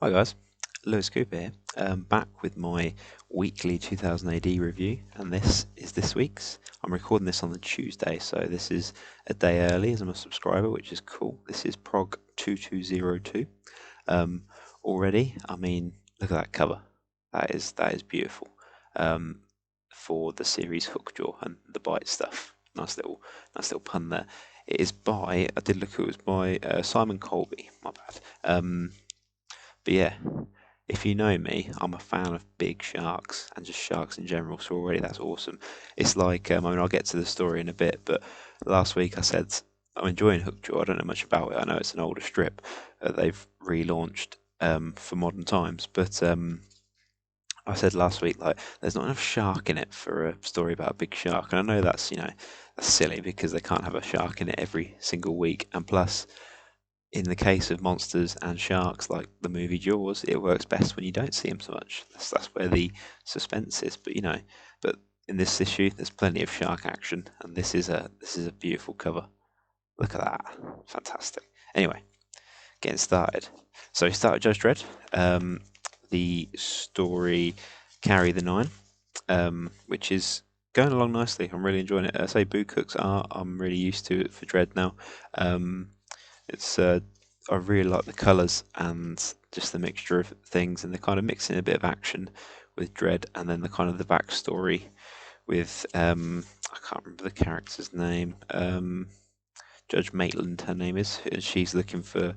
Hi guys, Lewis Cooper here, back with my weekly 2000 AD review, and this is this week's. I'm recording this on the Tuesday, so this is a day early as I'm a subscriber, which is cool. This is Prog 2202. Already, I mean, look at that cover. That is beautiful. Um, for the series Hookjaw and the bite stuff. Nice little pun there. It is by, I did look, it was by Simon Colby. My bad. But yeah, if you know me, I'm a fan of big sharks and just sharks in general. So already that's awesome. It's like, I mean, I'll get to the story in a bit, but last week I said I'm enjoying Hookjaw. I don't know much about it. I know it's an older strip that they've relaunched for modern times, but I said last week like there's not enough shark in it for a story about a big shark, and I know that's silly because they can't have a shark in it every single week, and plus in the case of monsters and sharks, like the movie Jaws, it works best when you don't see them so much. That's where the suspense is. But in this issue, there's plenty of shark action, and this is a beautiful cover. Look at that, fantastic. Anyway, getting started. So we start with Judge Dredd. The story Carry the Nine, which is going along nicely. I'm really enjoying it. I say Boo Cook's art. I'm really used to it for Dredd now. Um, it's I really like the colours and just the mixture of things, and they're kind of mixing a bit of action with Dredd, and then the kind of the backstory with I can't remember the character's name. Judge Maitland, her name is, and she's looking for.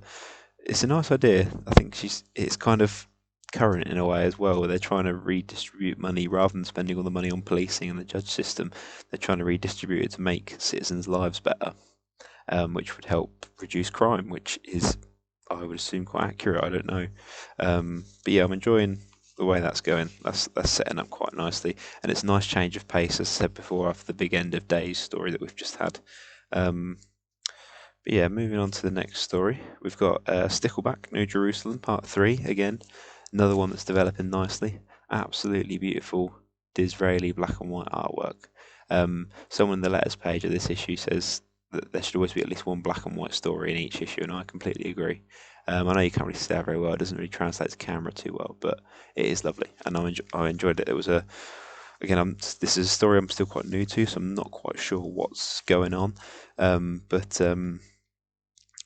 It's a nice idea. I think it's kind of current in a way as well, where they're trying to redistribute money rather than spending all the money on policing and the judge system. They're trying to redistribute it to make citizens' lives better, which would help reduce crime, which is, I would assume, quite accurate. I don't know, but yeah, I'm enjoying the way that's going. That's setting up quite nicely, and it's a nice change of pace, as I said before, after the big end of days story that we've just had. Um, but yeah, moving on to the next story, we've got Stickleback, New Jerusalem, Part 3. Again, another one that's developing nicely. Absolutely beautiful Disraeli black and white artwork. Someone in the letters page of this issue says that there should always be at least one black and white story in each issue, and I completely agree. I know you can't really see that very well; it doesn't really translate to camera too well, but it is lovely, and I enjoyed it. It was this is a story I'm still quite new to, so I'm not quite sure what's going on. But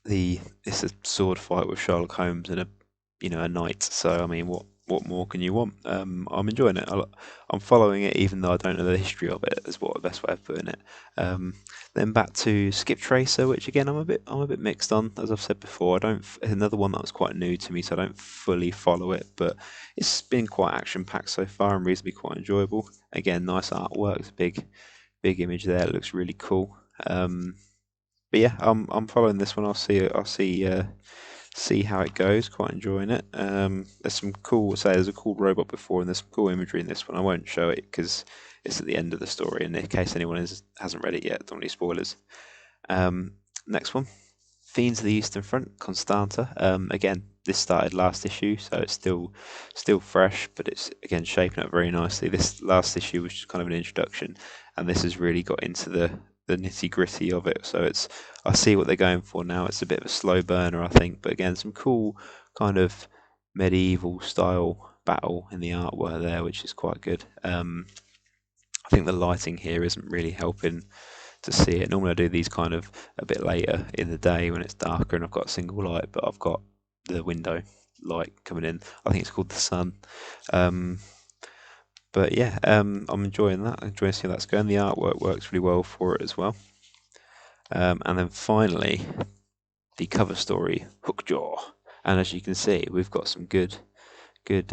it's a sword fight with Sherlock Holmes and a knight. So I mean, what more can you want? I'm enjoying it. I'm following it, even though I don't know the history of it. Is what the best way of putting it. Um, then back to Skip Tracer, which again I'm a bit mixed on. As I've said before, I don't. Another one that was quite new to me, so I don't fully follow it. But it's been quite action packed so far and reasonably quite enjoyable. Again, nice artwork. It's a big image there. It looks really cool. But yeah, I'm following this one. I'll see how it goes. Quite enjoying it. There's some cool. Say there's a cool robot before, and there's some cool imagery in this one. I won't show it because it's at the end of the story, and in case anyone hasn't read it yet, don't want any spoilers. Next one, Fiends of the Eastern Front, Constanta. Again, this started last issue, so it's still fresh, but it's again shaping up very nicely. This last issue was just kind of an introduction, and this has really got into the nitty gritty of it. So I see what they're going for now. It's a bit of a slow burner, I think, but again, some cool kind of medieval style battle in the artwork there, which is quite good. I think the lighting here isn't really helping to see it. Normally I do these kind of a bit later in the day when it's darker and I've got a single light, but I've got the window light coming in. I think it's called the sun. Um, but yeah, I'm enjoying that. I'm enjoying seeing how that's going. The artwork works really well for it as well. And then finally, the cover story, Hookjaw. And as you can see, we've got some good, good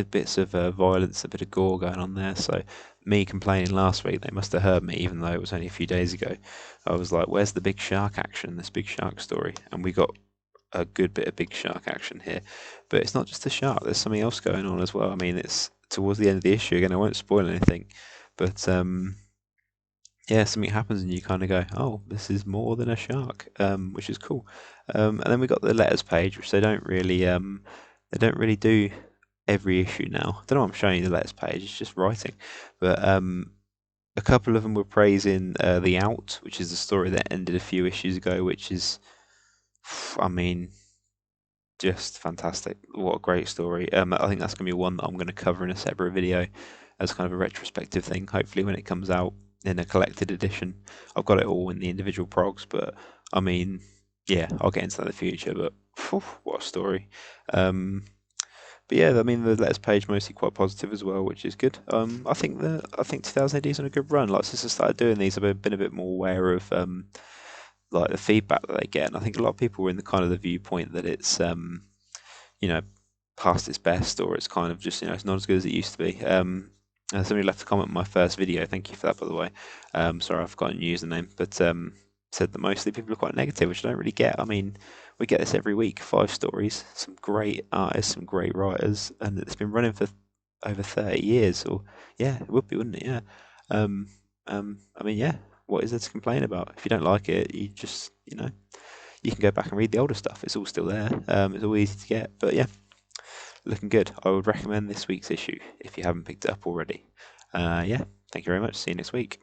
bits of violence, a bit of gore going on there. So me complaining last week, they must have heard me, even though it was only a few days ago. I was like, "Where's the big shark action? This big shark story?" And we got a good bit of big shark action here. But it's not just a shark. There's something else going on as well. I mean, it's towards the end of the issue again. I won't spoil anything, but yeah, something happens and you kind of go, "Oh, this is more than a shark," which is cool. And then we got the letters page, which they don't really do every issue now. I don't know why I'm showing you the letters page, it's just writing. But a couple of them were praising The Out, which is the story that ended a few issues ago, which is, I mean, Just fantastic. What a great story. I think that's going to be one that I'm going to cover in a separate video as kind of a retrospective thing, hopefully when it comes out in a collected edition. I've got it all in the individual progs, but I mean, yeah, I'll get into that in the future, but phew, what a story. Um, but yeah, I mean, the letters page mostly quite positive as well, which is good. I think 2000 AD is on a good run. Like since I started doing these, I've been a bit more aware of like the feedback that they get, and I think a lot of people were in the kind of the viewpoint that it's you know, past its best, or it's kind of just, it's not as good as it used to be. Somebody left a comment on my first video. Thank you for that, by the way. Sorry, I've forgotten your username, but said that mostly people are quite negative, which I don't really get. I mean, we get this every week, 5 stories, some great artists, some great writers, and it's been running for over 30 years. Or yeah, it would be, wouldn't it? Yeah. Um, I mean, yeah. What is there to complain about? If you don't like it, you just, you can go back and read the older stuff. It's all still there. It's all easy to get. But yeah, looking good. I would recommend this week's issue if you haven't picked it up already. Yeah, thank you very much. See you next week.